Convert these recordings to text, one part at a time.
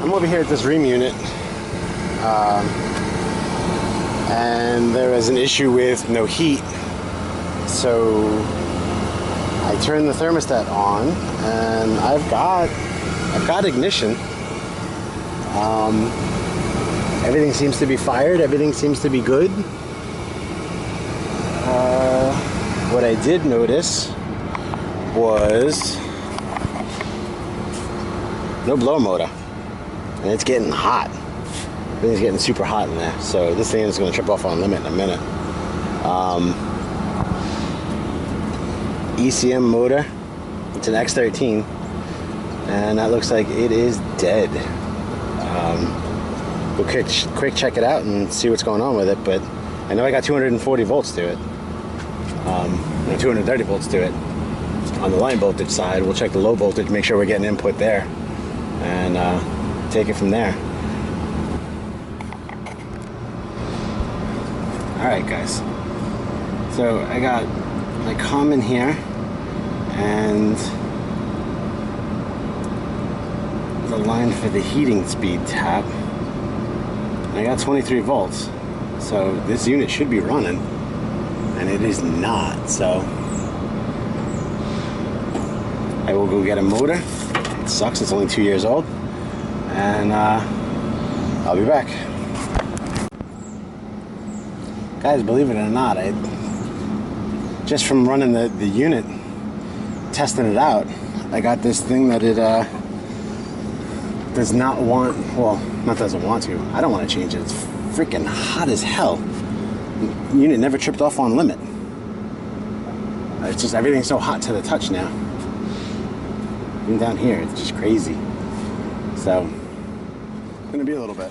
I'm over here at this Rheem unit, and there is an issue with no heat, so I turned the thermostat on, and I've got ignition. Everything seems to be fired. Everything seems to be good. What I did notice was no blower motor, and it's getting hot. Everything's getting super hot in there, so this thing is going to trip off on limit in a minute. ECM motor, it's an X13, and that looks like it is dead. We'll quick check it out and see what's going on with it, but I know I got 240 volts to it, 230 volts to it on the line voltage side. We'll check the low voltage, make sure we're getting input there, and take it from there. Alright guys, so I got my common here and the line for the heating speed tap. I got 23 volts, so this unit should be running, and it is not. So I will go get a motor. It sucks, it's only 2 years old, and I'll be back. Guys, believe it or not, just from running the unit, testing it out, I got this thing that it does not want, well, not doesn't want to, I don't want to change it. It's freaking hot as hell. The unit never tripped off on limit. It's just everything's so hot to the touch now. Even down here, it's just crazy. So, it's gonna be a little bit.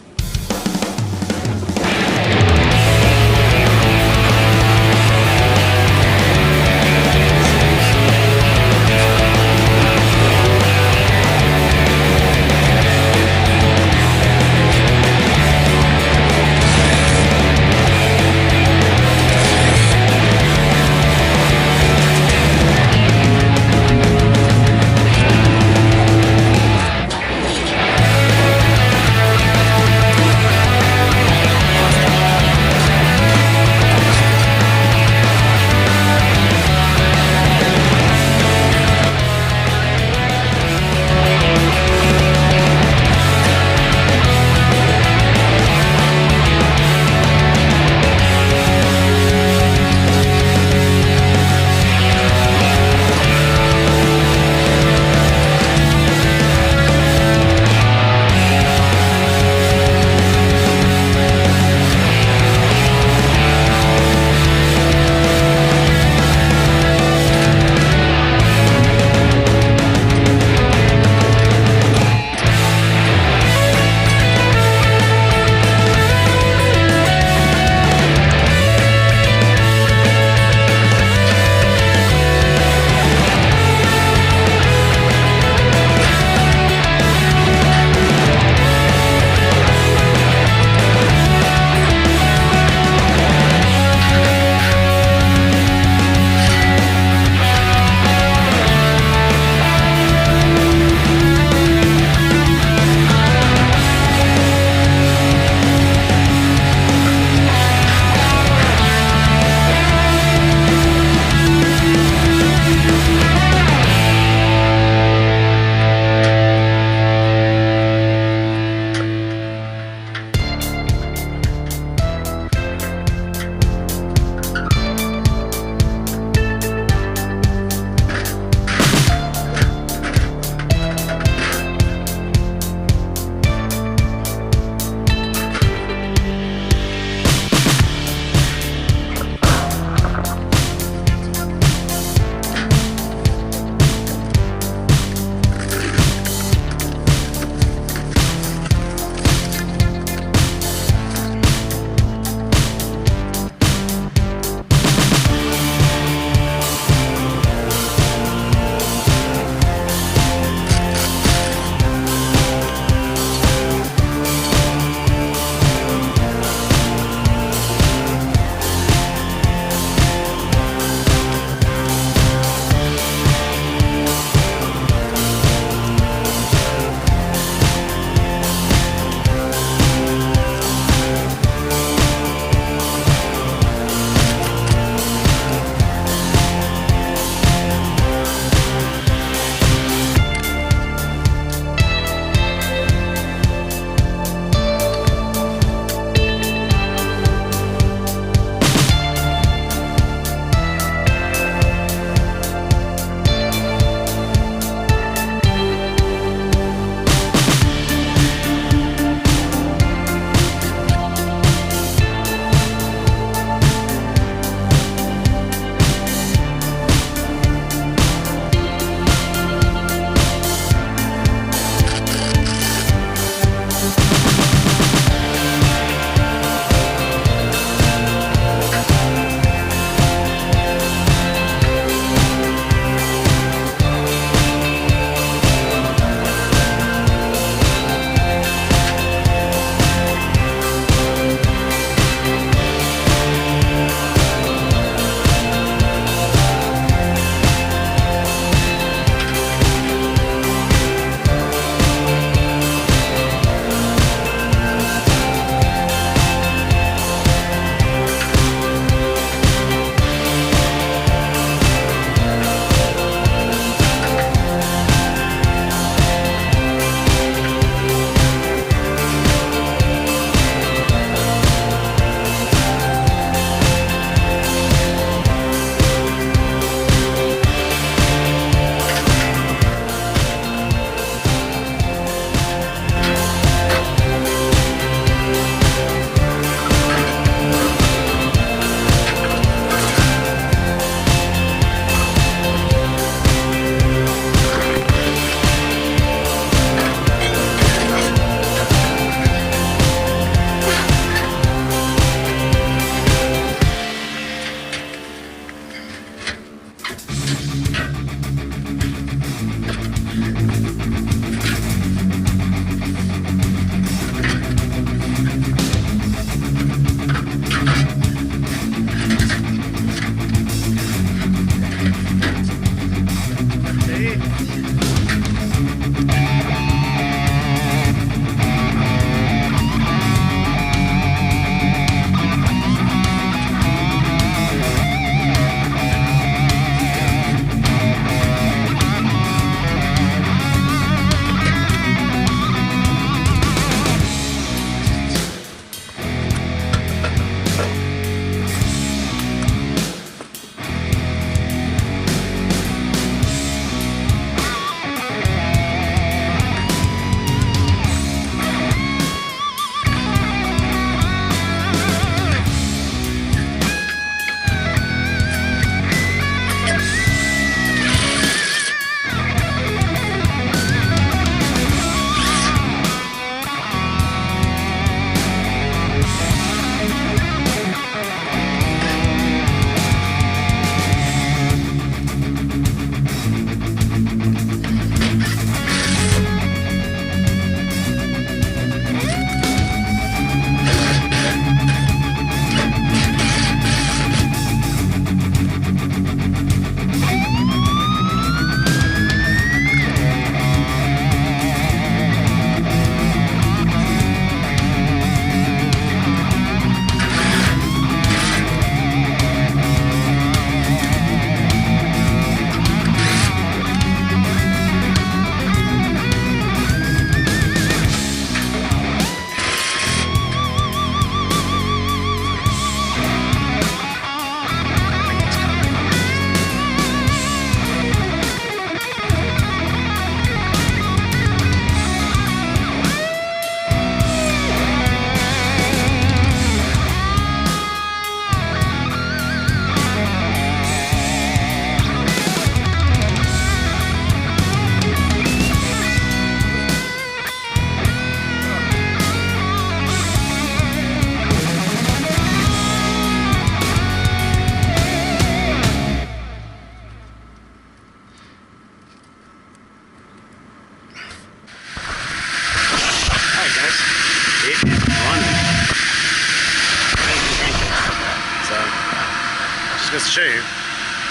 Just to show you,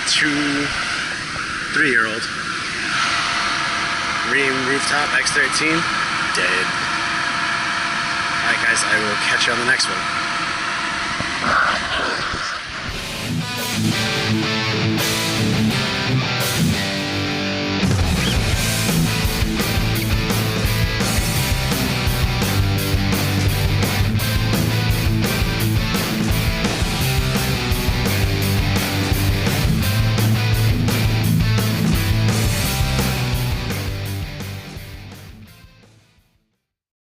2 3-year-old Rheem rooftop X13 dead. Alright guys, I will catch you on the next one.